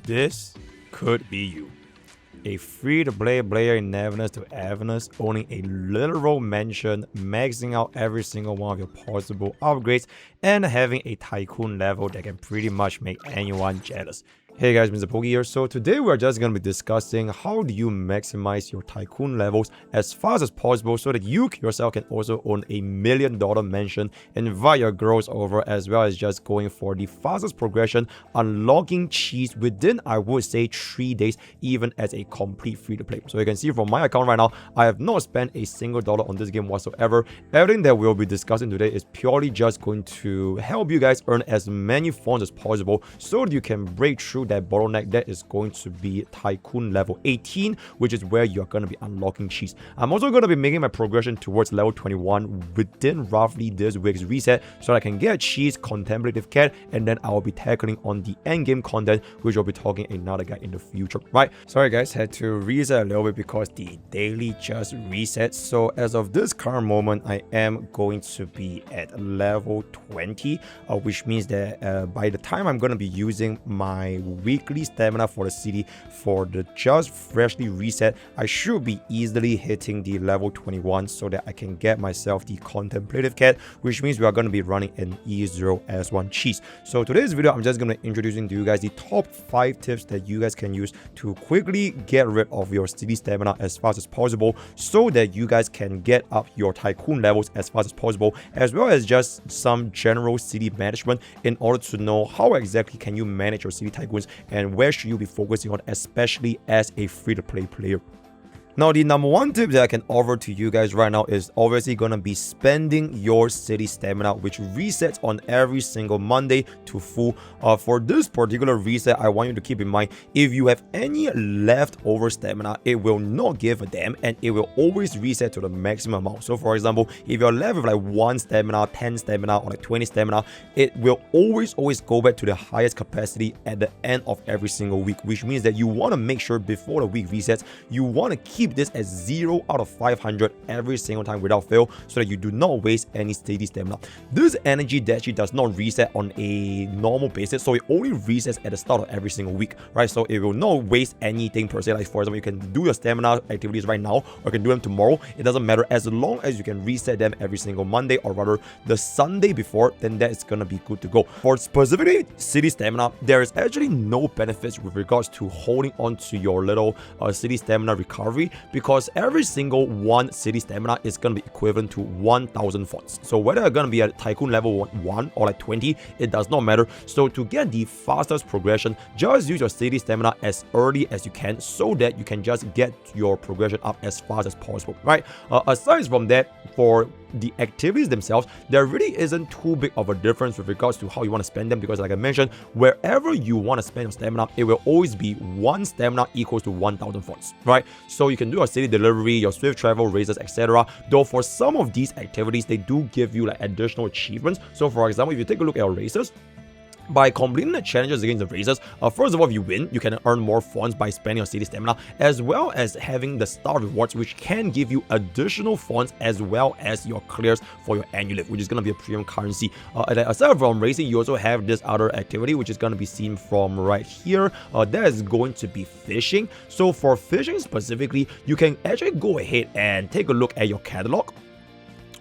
This could be you. A free-to-play player in Neverness to Everness, owning a literal mansion, maxing out every single one of your possible upgrades, and having a Tycoon level that can pretty much make anyone jealous. Hey guys, MrPokke here. So today we're just going to be discussing how do you maximize your Tycoon levels as fast as possible so that you yourself can also own a $1 million mansion, invite your girls over, as well as just going for the fastest progression, unlocking cheese within, I would say, 3 days, even as a complete free-to-play. So you can see from my account right now, I have not spent a single dollar on this game whatsoever. Everything that we'll be discussing today is purely just going to help you guys earn as many FONS as possible so that you can break through that bottleneck that is going to be Tycoon level 18, which is where you're going to be unlocking cheese. I'm also going to be making my progression towards level 21 within roughly this week's reset so I can get cheese, contemplative cat, and then I will be tackling on the end game content, which I'll be talking another guy in the future. Right, sorry guys, had to reset a little bit because the daily just reset. So as of this current moment, I am going to be at level 20, which means that by the time I'm going to be using my weekly stamina for the city for the just freshly reset, I should be easily hitting the level 21 so that I can get myself the contemplative cat, which means we are going to be running an E0S1 cheese. So today's video, I'm just going to be introducing to you guys the top 5 tips that you guys can use to quickly get rid of your city stamina as fast as possible so that you guys can get up your Tycoon levels as fast as possible, as well as just some general city management in order to know how exactly can you manage your city tycoons and where should you be focusing on, especially as a free-to-play player. Now, the number one tip that I can offer to you guys right now is obviously going to be spending your city stamina, which resets on every single Monday to full. For this particular reset, I want you to keep in mind, if you have any leftover stamina, it will not give a damn and it will always reset to the maximum amount. So for example, if you're left with like 1 stamina, 10 stamina, or like 20 stamina, it will always go back to the highest capacity at the end of every single week, which means that you want to make sure before the week resets, you want to keep this as 0 out of 500 every single time without fail so that you do not waste any steady stamina. This energy actually does not reset on a normal basis, so it only resets at the start of every single week, right? So it will not waste anything per se. Like for example, you can do your stamina activities right now or you can do them tomorrow. It doesn't matter as long as you can reset them every single Monday or rather the Sunday before, then that is gonna be good to go. For specifically city stamina, there is actually no benefits with regards to holding on to your little city stamina recovery, because every single 1 city stamina is going to be equivalent to 1000 FONS. So whether you're going to be at Tycoon level 1 or like 20, it does not matter. So to get the fastest progression, just use your city stamina as early as you can so that you can just get your progression up as fast as possible, right? Aside from that, for the activities themselves, there really isn't too big of a difference with regards to how you want to spend them, because like I mentioned, wherever you want to spend your stamina, it will always be 1 stamina equals to 1000 FONS, right? So you can do a city delivery, your swift travel, races, etc. Though for some of these activities, they do give you like additional achievements. So for example, if you take a look at your races, by completing the challenges against the races, first of all, if you win, you can earn more FONS by spending your city stamina, as well as having the star rewards, which can give you additional FONS as well as your clears for your annual lift, which is going to be a premium currency. And aside from racing, you also have this other activity, which is going to be seen from right here. That is going to be fishing. So for fishing specifically, you can actually go ahead and take a look at your catalog,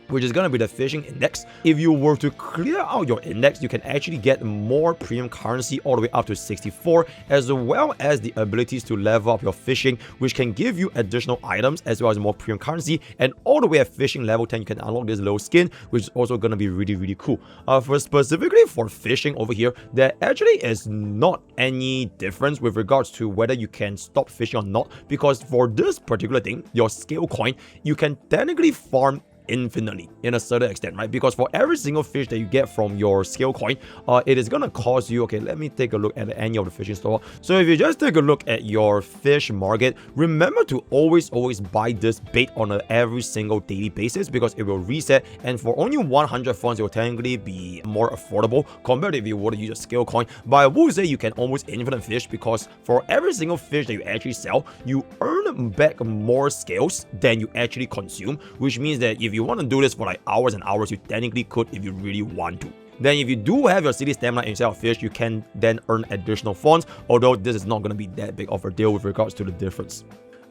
which is going to be the fishing index. If you were to clear out your index, you can actually get more premium currency all the way up to 64, as well as the abilities to level up your fishing, which can give you additional items as well as more premium currency. And all the way at fishing level 10, you can unlock this low skin, which is also going to be really cool. Specifically for fishing over here, there actually is not any difference with regards to whether you can stop fishing or not, because for this particular thing, your scale coin, you can technically farm infinitely in a certain extent, right? Because for every single fish that you get from your scale coin, it is gonna cost you, okay, let me take a look at the end of the fishing store. So if you just take a look at your fish market, remember to always buy this bait on an every single daily basis, because it will reset, and for only 100 FONS, it will technically be more affordable compared to if you were to use a scale coin. But I would say you can almost infinite fish, because for every single fish that you actually sell, you earn back more scales than you actually consume, which means that if you want to do this for like hours and hours, you technically could if you really want to. Then if you do have your city stamina instead of fish, you can then earn additional FONS, although this is not going to be that big of a deal with regards to the difference.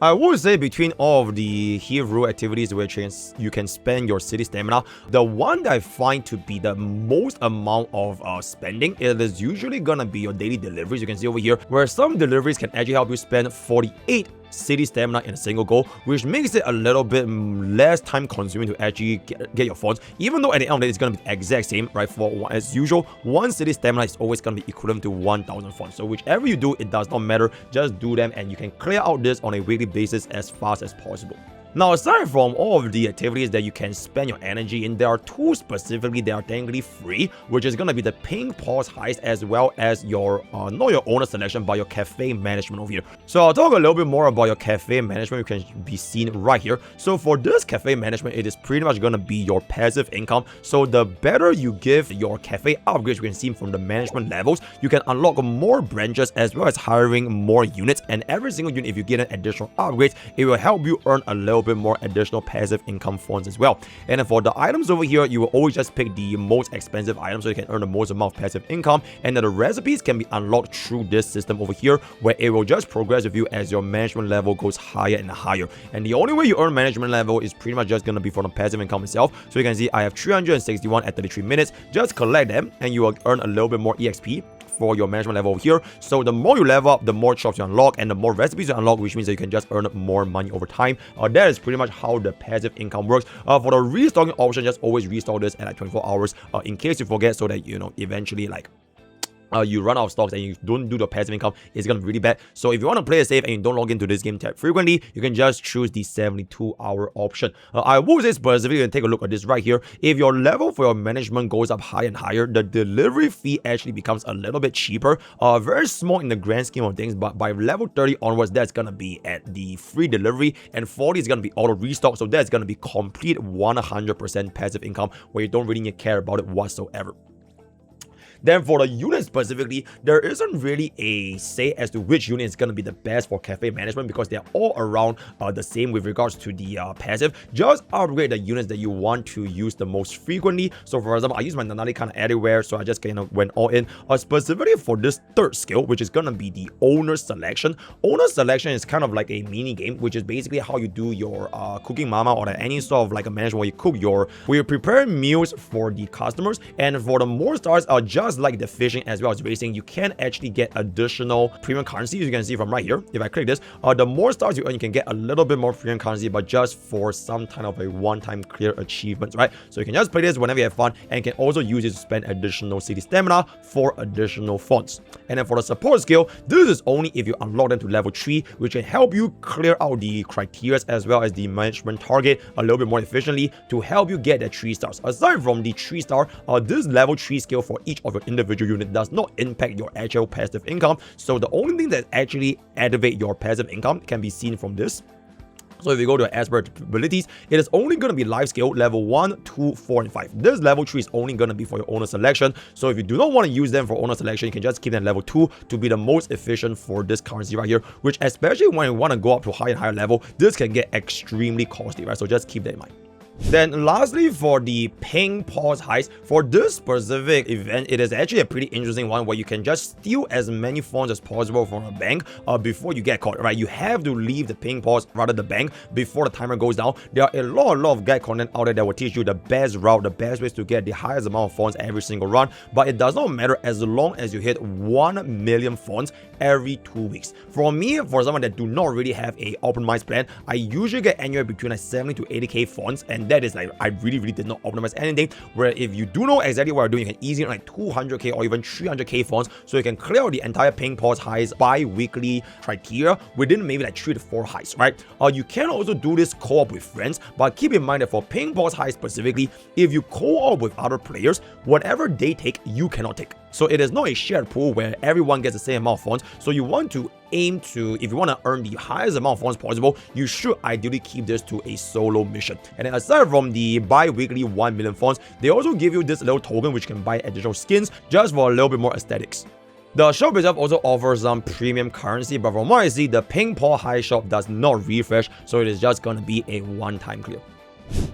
I would say between all of the hero activities which you can spend your city stamina, the one that I find to be the most amount of spending, it is usually gonna be your daily deliveries. You can see over here where some deliveries can actually help you spend 48 city stamina in a single go, which makes it a little bit less time consuming to actually get your FONS, even though at the end of the day it's going to be the exact same, right? For as usual, one city stamina is always going to be equivalent to 1000 FONS. So whichever you do, it does not matter, just do them and you can clear out this on a weekly basis as fast as possible. Now, aside from all of the activities that you can spend your energy in, there are two specifically that are technically free, which is going to be the Pink Paws Heist as well as your, not your owner selection, but your cafe management over here. So I'll talk a little bit more about your cafe management, which can be seen right here. So for this cafe management, it is pretty much going to be your passive income. So the better you give your cafe upgrades, you can see from the management levels, you can unlock more branches as well as hiring more units. And every single unit, if you get an additional upgrades, it will help you earn a little bit more additional passive income FONS as well. And then for the items over here, you will always just pick the most expensive items so you can earn the most amount of passive income. And then the recipes can be unlocked through this system over here, where it will just progress with you as your management level goes higher and higher. And the only way you earn management level is pretty much just going to be from the passive income itself. So you can see I have 361 at 33 minutes. Just collect them and you will earn a little bit more EXP for your management level over here. So the more you level up, the more shops you unlock and the more recipes you unlock, which means that you can just earn more money over time. That is pretty much how the passive income works. For the restocking option, just always restock this at like 24 hours in case you forget, so that, you know, eventually like you run out of stocks and you don't do the passive income, it's gonna be really bad. So if you want to play it safe and you don't log into this game tab frequently, you can just choose the 72-hour option. I will say specifically, and take a look at this right here, if your level for your management goes up higher and higher, the delivery fee actually becomes a little bit cheaper. Very small in the grand scheme of things, but by level 30 onwards, that's gonna be at the free delivery, and 40 is gonna be auto restock. So that's gonna be complete 100% passive income where you don't really need to care about it whatsoever. Then for the unit specifically, there isn't really a say as to which unit is going to be the best for cafe management because they're all around the same with regards to the passive. Just upgrade the units that you want to use the most frequently. So for example, I use my Nanali kind of everywhere, so I just kind of went all in. Specifically for this third skill, which is going to be the owner selection. Owner selection is kind of like a mini game, which is basically how you do your cooking mama or any sort of like a management where you cook where you prepare meals for the customers. And for the more stars, just like the fishing as well as racing, you can actually get additional premium currency. As you can see from right here, if I click this, the more stars you earn, you can get a little bit more premium currency, but just for some kind of a one-time clear achievements, right? So you can just play this whenever you have fun, and you can also use it to spend additional city stamina for additional FONS. And then for the support skill, this is only if you unlock them to level 3, which can help you clear out the criteria as well as the management target a little bit more efficiently to help you get the 3 stars. Aside from the 3 star, this level 3 skill for each of your individual unit does not impact your actual passive income. So the only thing that actually activate your passive income can be seen from this. So if you go to expert abilities, it is only going to be life skill level 1, 2, 4, and 5. This level 3 is only going to be for your owner selection. So if you do not want to use them for owner selection, you can just keep them level 2 to be the most efficient for this currency right here, which especially when you want to go up to higher and higher level, this can get extremely costly, right? So just keep that in mind. Then lastly, for the Pink Paws Heist, for this specific event, it is actually a pretty interesting one where you can just steal as many FONS as possible from a bank before you get caught, right? You have to leave the Pink Paws, rather the bank, before the timer goes down. There are a lot of guide content out there that will teach you the best route, the best ways to get the highest amount of FONS every single run, but it does not matter as long as you hit 1 million FONS every 2 weeks. For me, for someone that do not really have a optimized plan, I usually get anywhere between like 70 to 80k FONS, and that is like, I really did not optimize anything. Where if you do know exactly what you're doing, you can easily earn like 200k or even 300k FONS, so you can clear out the entire Pink Paws Heist bi-weekly criteria within maybe like 3 to 4 heists, right? You can also do this co-op with friends, but keep in mind that for Pink Paws Heist specifically, if you co-op with other players, whatever they take, you cannot take. So it is not a shared pool where everyone gets the same amount of FONS. So you want to aim to, if you want to earn the highest amount of FONS possible, you should ideally keep this to a solo mission. And then aside from the bi-weekly 1 million FONS, they also give you this little token which can buy additional skins just for a little bit more aesthetics. The shop itself also offers some premium currency, but from what I see, the Pink Paw High shop does not refresh, so it is just going to be a one-time clear.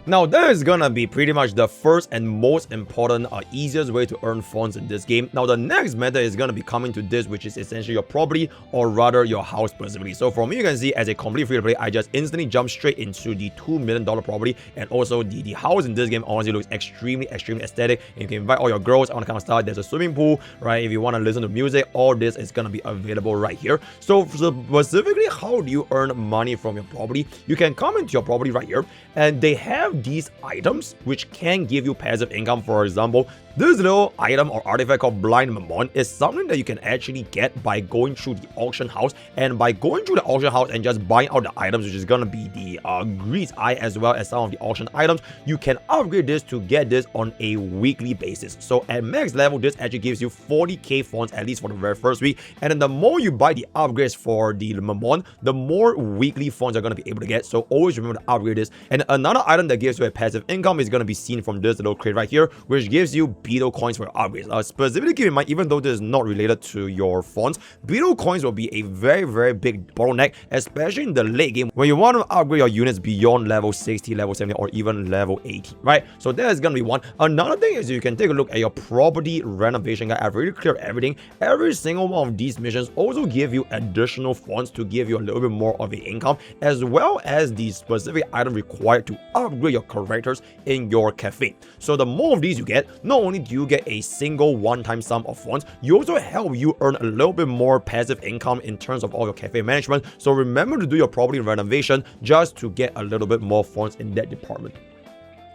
Now, that is gonna be pretty much the first and most important, easiest way to earn funds in this game. Now, the next method is gonna be coming to this, which is essentially your property, or rather your house specifically. So for me, you can see as a complete free-to-play, I just instantly jump straight into the $2 million property, and also the house in this game honestly looks extremely aesthetic. And you can invite all your girls, all that kind of stuff. There's a swimming pool, right? If you want to listen to music, all this is gonna be available right here. So specifically, how do you earn money from your property? You can come into your property right here, and they have these items which can give you passive income. For example, this little item or artifact called Blind Mammon is something that you can actually get by going through the auction house, and by going through the auction house and just buying out the items, which is gonna be the Greed's Eye as well as some of the auction items, you can upgrade this to get this on a weekly basis. So at max level, this actually gives you 40k funds at least for the very first week, and then the more you buy the upgrades for the Mammon, the more weekly funds you're gonna be able to get. So always remember to upgrade this. And another item that gives you a passive income is gonna be seen from this little crate right here, which gives you Beetle coins for your upgrades. Specifically, keep in mind, even though this is not related to your funds, Beetle coins will be a very big bottleneck, especially in the late game when you want to upgrade your units beyond level 60, level 70, or even level 80, right? So that is gonna be one. Another thing is you can take a look at your property renovation guide. I've already cleared everything. Every single one of these missions also give you additional funds to give you a little bit more of an income, as well as the specific item required to upgrade your characters in your cafe. So the more of these you get, not only do you get a single one-time sum of funds, you also help you earn a little bit more passive income in terms of all your cafe management. So remember to do your property renovation just to get a little bit more funds in that department.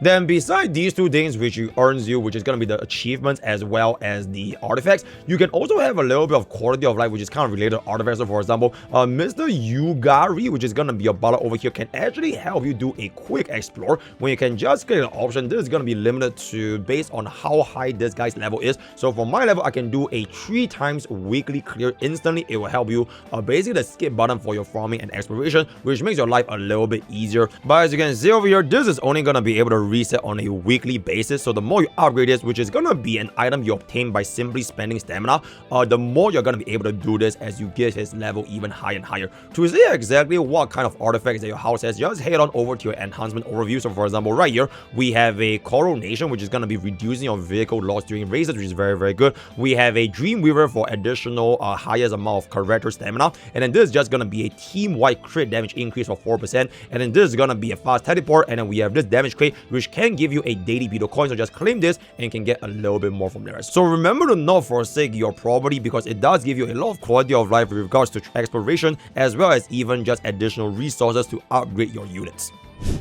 Then beside these two things which earns you, which is going to be the achievements as well as the artifacts, you can also have a little bit of quality of life, which is kind of related to artifacts. So for example, Mr. Yugari, which is going to be your butler over here, can actually help you do a quick explore. When you can just click an option, this is going to be limited to based on how high this guy's level is. So for my level, I can do a 3 times weekly clear instantly. It will help you basically the skip button for your farming and exploration, which makes your life a little bit easier. But as you can see over here, this is only going to be able to reset on a weekly basis. So the more you upgrade this, which is gonna be an item you obtain by simply spending stamina, the more you're gonna be able to do this as you get his level even higher and higher. To see exactly what kind of artifacts that your house has, just head on over to your enhancement overview. So for example, right here we have a coronation, which is gonna be reducing your vehicle loss during races, which is very good. We have a dream weaver for additional highest amount of character stamina, and then this is just gonna be a team-wide crit damage increase for 4%, and then this is gonna be a fast teleport, and then we have this damage crate which can give you a daily beetle coin. So just claim this and you can get a little bit more from there. So remember to not forsake your property, because it does give you a lot of quality of life with regards to exploration, as well as even just additional resources to upgrade your units.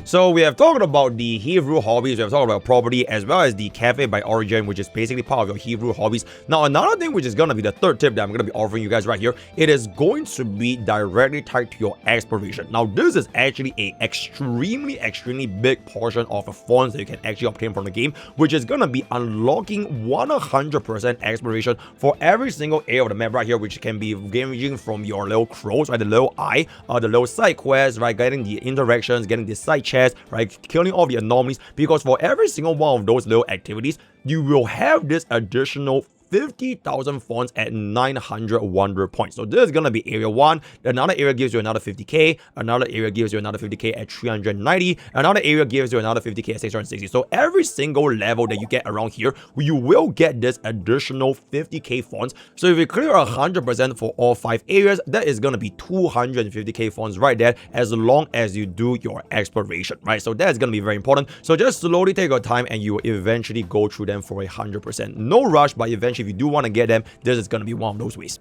So we have talked about the Hebrew hobbies, we have talked about property, as well as the cafe by origin, which is basically part of your Hebrew hobbies. Now another thing which is going to be the third tip that I'm going to be offering you guys right here, it is going to be directly tied to your exploration. Now this is actually a extremely big portion of the funds that you can actually obtain from the game, which is going to be unlocking 100% exploration for every single area of the map right here, which can be ranging from your little crows, right, the little eye, the little side quests, right, getting the interactions, getting the side chests, right, killing all the anomalies, because for every single one of those little activities, you will have this additional 50,000 funds at 900 wonder points. So this is gonna be area 1. Another area gives you another 50k, another area gives you another 50k at 390, another area gives you another 50k at 660. So every single level that you get around here, you will get this additional 50k funds. So if you clear 100% for all 5 areas, that is gonna be 250k funds right there, as long as you do your exploration, right? So that's gonna be very important. So just slowly take your time and you will eventually go through them for 100%. No rush, but eventually if you do want to get them, this is going to be one of those ways.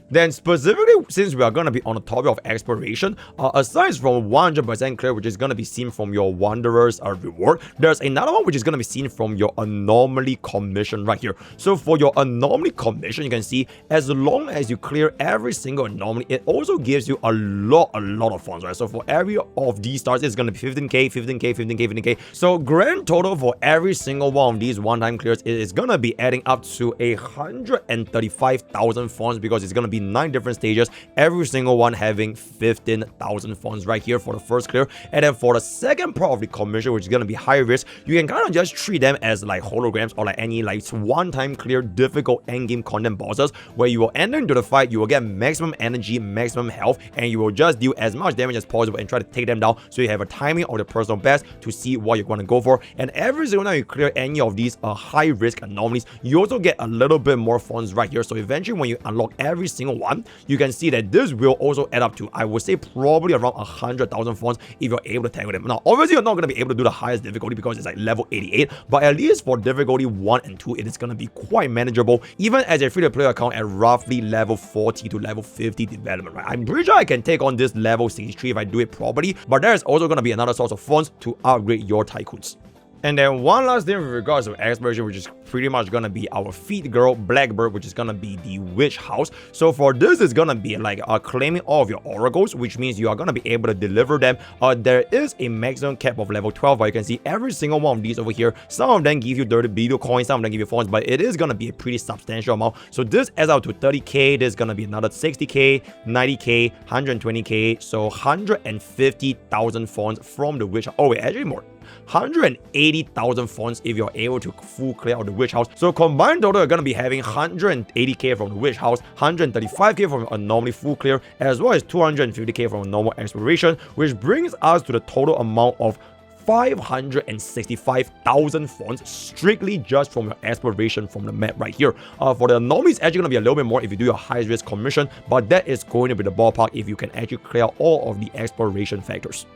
Then specifically, since we are going to be on the topic of exploration, aside from 100% clear, which is going to be seen from your Wanderer's reward, there's another one which is going to be seen from your Anomaly commission right here. So for your Anomaly commission, you can see as long as you clear every single anomaly, it also gives you a lot of funds, right? So for every of these stars, it's going to be 15k, 15k, 15k, 15k. So grand total for every single one of these one-time clears is going to be adding up to 135,000 funds, because it's going to be be 9 different stages, every single one having 15,000 FONS right here for the first clear. And then for the second part of the commission, which is going to be high risk, you can kind of just treat them as like holograms or like any like one-time clear difficult endgame content bosses, where you will enter into the fight, you will get maximum energy, maximum health, and you will just deal as much damage as possible and try to take them down, so you have a timing of the personal best to see what you're going to go for. And every single time you clear any of these high risk anomalies, you also get a little bit more FONS right here. So eventually when you unlock every single one, you can see that this will also add up to, I would say, probably around 100,000 FONS if you're able to tackle them. Now obviously you're not going to be able to do the highest difficulty because it's like level 88, but at least for difficulty 1 and 2, it is going to be quite manageable, even as a free-to-play account at roughly level 40 to level 50 development, right? I'm pretty sure I can take on this level 63 if I do it properly, but there's also going to be another source of FONS to upgrade your Tycoons. And then one last thing with regards to exploration, which is pretty much gonna be our feed girl Blackbird, which is gonna be the witch house. So for this, is gonna be like claiming all of your oracles, which means you are gonna be able to deliver them. There is a maximum cap of level 12, but you can see every single one of these over here. Some of them give you 30 video coins, some of them give you FONS, but it is gonna be a pretty substantial amount. So this adds up to 30k. There's gonna be another 60k, 90k, 120k, so 150,000 FONS from the witch. Oh wait, actually more. 180,000 FONS if you're able to full clear out the witch house. So combined total, you're gonna be having 180k from the witch house, 135k from anomaly full clear, as well as 250k from normal exploration, which brings us to the total amount of 565,000 FONS strictly just from your exploration from the map right here. For the anomaly, it's actually going to be a little bit more if you do your high risk commission, but that is going to be the ballpark if you can actually clear all of the exploration factors.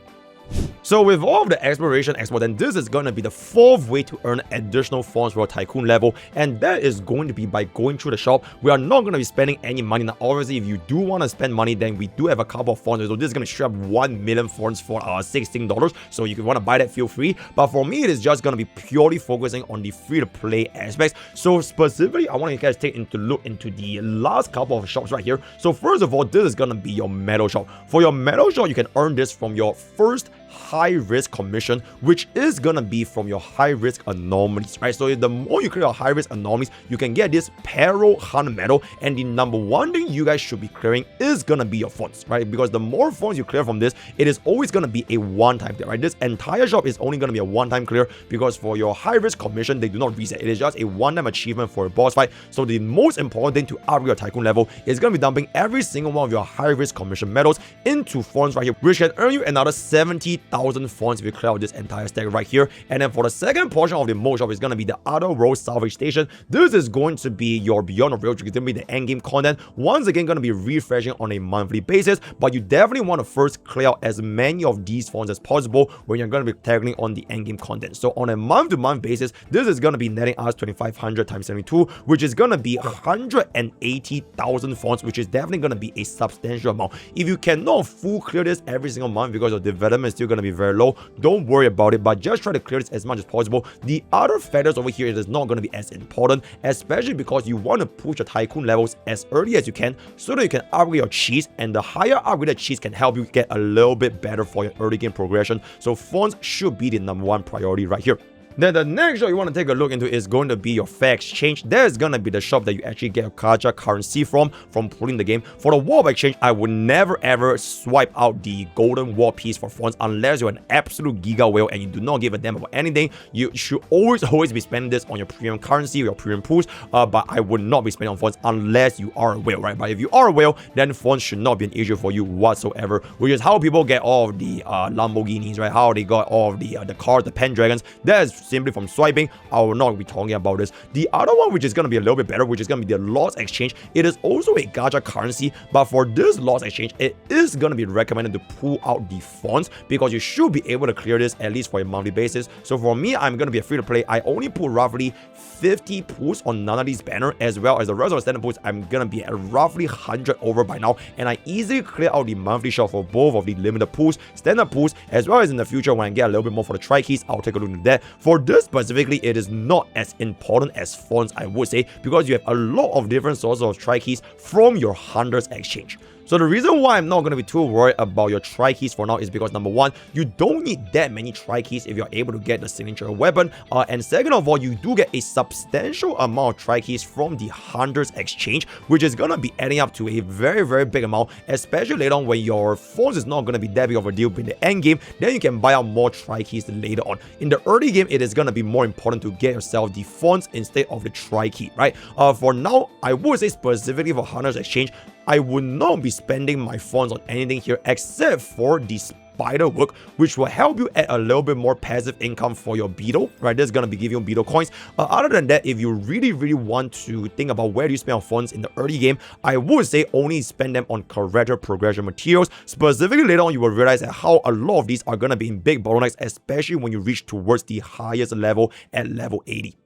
So with all of the exploration export, then this is going to be the 4th way to earn additional FONS for your Tycoon level, and that is going to be by going through the shop. We are not going to be spending any money. Now obviously if you do want to spend money, then we do have a couple of FONS, so this is going to strap 1 million FONS for $16, so if you want to buy that, feel free. But for me, it is just going to be purely focusing on the free-to-play aspects. So specifically, I want you guys to take into look into the last couple of shops right here. So first of all, this is going to be your metal shop. For your metal shop, you can earn this from your first high risk commission, which is gonna be from your high risk anomalies, right? So the more you clear your high risk anomalies, you can get this Peril Hunt medal, and the number one thing you guys should be clearing is gonna be your FONS, right? Because the more FONS you clear from this, it is always gonna be a one-time clear, right? This entire shop is only gonna be a one-time clear, because for your high risk commission, they do not reset. It is just a one-time achievement for a boss fight. So the most important thing to upgrade your Tycoon level is gonna be dumping every single one of your high risk commission medals into FONS right here, which can earn you another 70,000 FONS if you clear out this entire stack right here. And then for the second portion of the mode shop is going to be the Other World Salvage Station. This is going to be your Beyond the Real, which is going to be the end game content. Once again, going to be refreshing on a monthly basis, but you definitely want to first clear out as many of these FONS as possible when you're going to be tackling on the end game content. So on a month-to-month basis, this is going to be netting us 2,500 times 72, which is going to be 180,000 FONS, which is definitely going to be a substantial amount. If you cannot full clear this every single month because your development is still going to be very low, don't worry about it, but just try to clear this as much as possible. The other factors over here, it is not going to be as important, especially because you want to push your Tycoon levels as early as you can so that you can upgrade your cheese, and the higher upgraded cheese can help you get a little bit better for your early game progression. So FONS should be the #1 priority right here. Then the next shop you want to take a look into is going to be your Fair Exchange. There's going to be the shop that you actually get your gacha currency from pulling the game. For the Warp Exchange, I would never ever swipe out the golden war piece for FONS unless you're an absolute giga whale and you do not give a damn about anything. You should always be spending this on your premium currency or your premium pools, but I would not be spending on FONS unless you are a whale, right? But if you are a whale, then FONS should not be an issue for you whatsoever, which is how people get all of the Lamborghinis, right? How they got all of the cars, the Pendragons. That is simply from swiping. I will not be talking about this. The other one, which is going to be a little bit better, which is going to be the Lost Exchange. It is also a gacha currency, but for this Lost Exchange, it is going to be recommended to pull out the FONS because you should be able to clear this at least for a monthly basis. So for me, I'm going to be a free to play. I only pull roughly 50 pulls on none of these banners, as well as the rest of the standard pulls. I'm going to be at roughly 100 over by now, and I easily clear out the monthly shop for both of the limited pulls, standard pulls, as well as in the future when I get a little bit more for the tri keys, I'll take a look into that. For this specifically, it is not as important as FONS, I would say, because you have a lot of different sources of tri keys from your Hunters Exchange. So the reason why I'm not going to be too worried about your tri-keys for now is because number one, you don't need that many tri-keys if you're able to get the signature weapon, and second of all, you do get a substantial amount of tri-keys from the Hunters exchange, which is going to be adding up to a very big amount, especially later on when your FONS is not going to be that big of a deal in the end game. Then you can buy out more tri-keys later on. In the early game, it is going to be more important to get yourself the FONS instead of the tri-key, right? For now, I would say specifically for Hunters exchange, I would not be spending my FONS on anything here except for the spider work, which will help you add a little bit more passive income for your beetle, right? This is going to be giving you beetle coins. Other than that, if you really want to think about where do you spend your funds in the early game, I would say only spend them on character progression materials. Specifically later on, you will realize that how a lot of these are going to be in big bottlenecks, especially when you reach towards the highest level at level 80.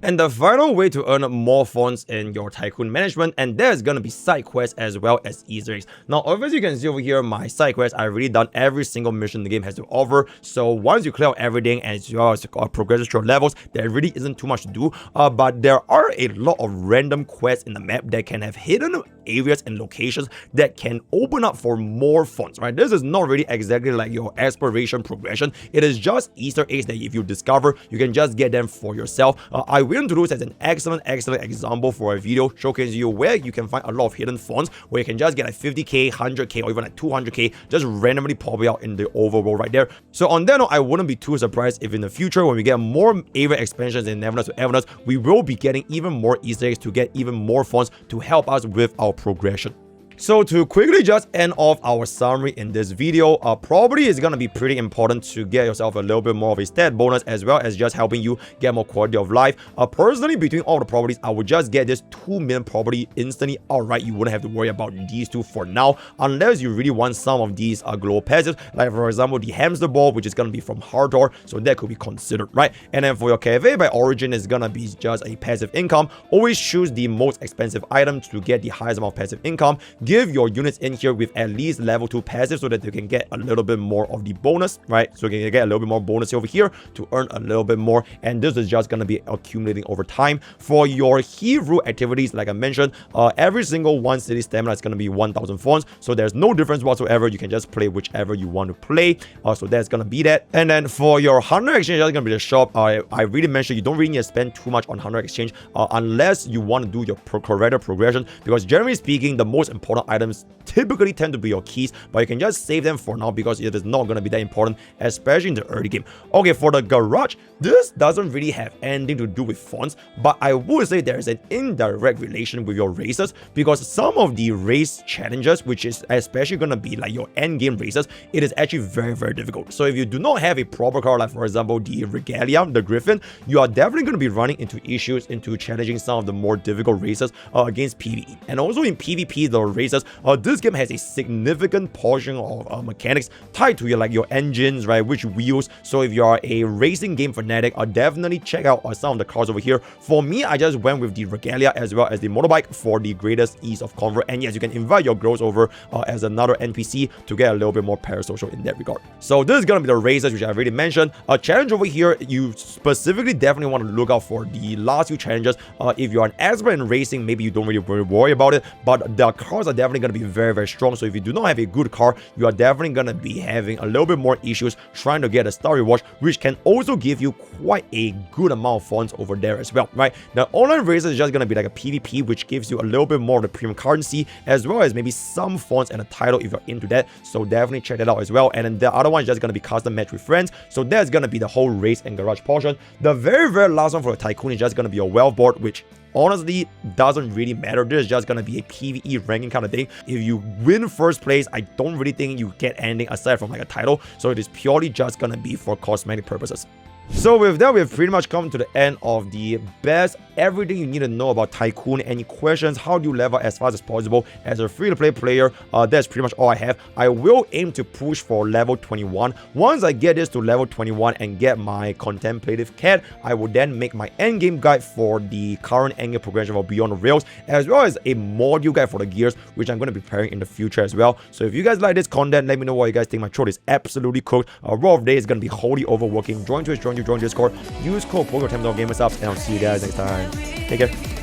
And the final way to earn more funds in your Tycoon management, and there's gonna be side quests as well as Easter eggs. Now, obviously, you can see over here my side quests. I've already done every single mission the game has to offer. So once you clear out everything and as well as progress through your levels, there really isn't too much to do. But there are a lot of random quests in the map that can have hidden areas and locations that can open up for more funds, right? This is not really exactly like your exploration progression. It is just Easter eggs that if you discover, you can just get them for yourself. I went to this as an excellent example for a video showcasing you where you can find a lot of hidden funds where you can just get like 50k, 100k, or even like 200k just randomly popping out in the overworld right there. So on that note, I wouldn't be too surprised if in the future when we get more area expansions in Neverness to Everness, we will be getting even more Easter eggs to get even more funds to help us with our progression. So to quickly just end off our summary in this video, probably is going to be pretty important to get yourself a little bit more of a stat bonus as well as just helping you get more quality of life. Personally, between all the properties, I would just get this 2 million property instantly. Alright, you wouldn't have to worry about these two for now, unless you really want some of these global passives, like for example, the hamster ball, which is going to be from Hardor, so that could be considered, right? And then for your cafe by origin, is going to be just a passive income. Always choose the most expensive item to get the highest amount of passive income. Give your units in here with at least level 2 passive so that they can get a little bit more of the bonus, right? So you can get a little bit more bonus over here to earn a little bit more, and this is just going to be accumulating over time. For your hero activities, like I mentioned, every single one city stamina is going to be 1000 funds, so there's no difference whatsoever. You can just play whichever you want to play, so that's going to be that. And then for your Hunter exchange, that's going to be the shop. I really mentioned you don't really need to spend too much on Hunter exchange unless you want to do your character progression, because generally speaking, the most important items typically tend to be your keys, but you can just save them for now because it is not going to be that important, especially in the early game. Okay, for the garage, this doesn't really have anything to do with fonts, but I would say there is an indirect relation with your races, because some of the race challenges, which is especially going to be like your end game races, it is actually very difficult. So if you do not have a proper car, like for example the Regalia, the Griffin, you are definitely going to be running into issues into challenging some of the more difficult races against PvE. And also in PvP, the races, this game has a significant portion of mechanics tied to your engines, right? Which wheels. So if you are a racing game fanatic, definitely check out some of the cars over here. For me, I just went with the Regalia as well as the motorbike for the greatest ease of comfort. And yes, you can invite your girls over as another NPC to get a little bit more parasocial in that regard. So this is gonna be the races which I already mentioned. A challenge over here, you specifically definitely want to look out for the last few challenges. If you're an expert in racing, maybe you don't really worry about it, but the cars are definitely going to be very strong. So if you do not have a good car, you are definitely going to be having a little bit more issues trying to get a star reward, which can also give you quite a good amount of funds over there as well, right? Now, online races is just going to be like a PvP, which gives you a little bit more of the premium currency, as well as maybe some funds and a title if you're into that. So definitely check that out as well. And then the other one is just going to be custom match with friends. So that's going to be the whole race and garage portion. The very last one for a Tycoon is just going to be a wealth board, which honestly doesn't really matter. This is just gonna be a PvE ranking kind of thing. If you win first place, I don't really think you get anything aside from like a title, so it is purely just gonna be for cosmetic purposes. So with that, we've pretty much come to the end of the best everything you need to know about Tycoon. Any questions? How do you level as fast as possible as a free-to-play player? That's pretty much all I have. I will aim to push for level 21. Once I get this to level 21 and get my contemplative cat, I will then make my endgame guide for the current endgame progression for Beyond the Rails, as well as a module guide for the gears, which I'm going to be preparing in the future as well. So if you guys like this content, let me know what you guys think. My throat is absolutely cooked. Raw of Day is going to be wholly overworking. Join Twitch, join Discord, use code POKE10 GamerSubs, and I'll see you guys next time. Take care.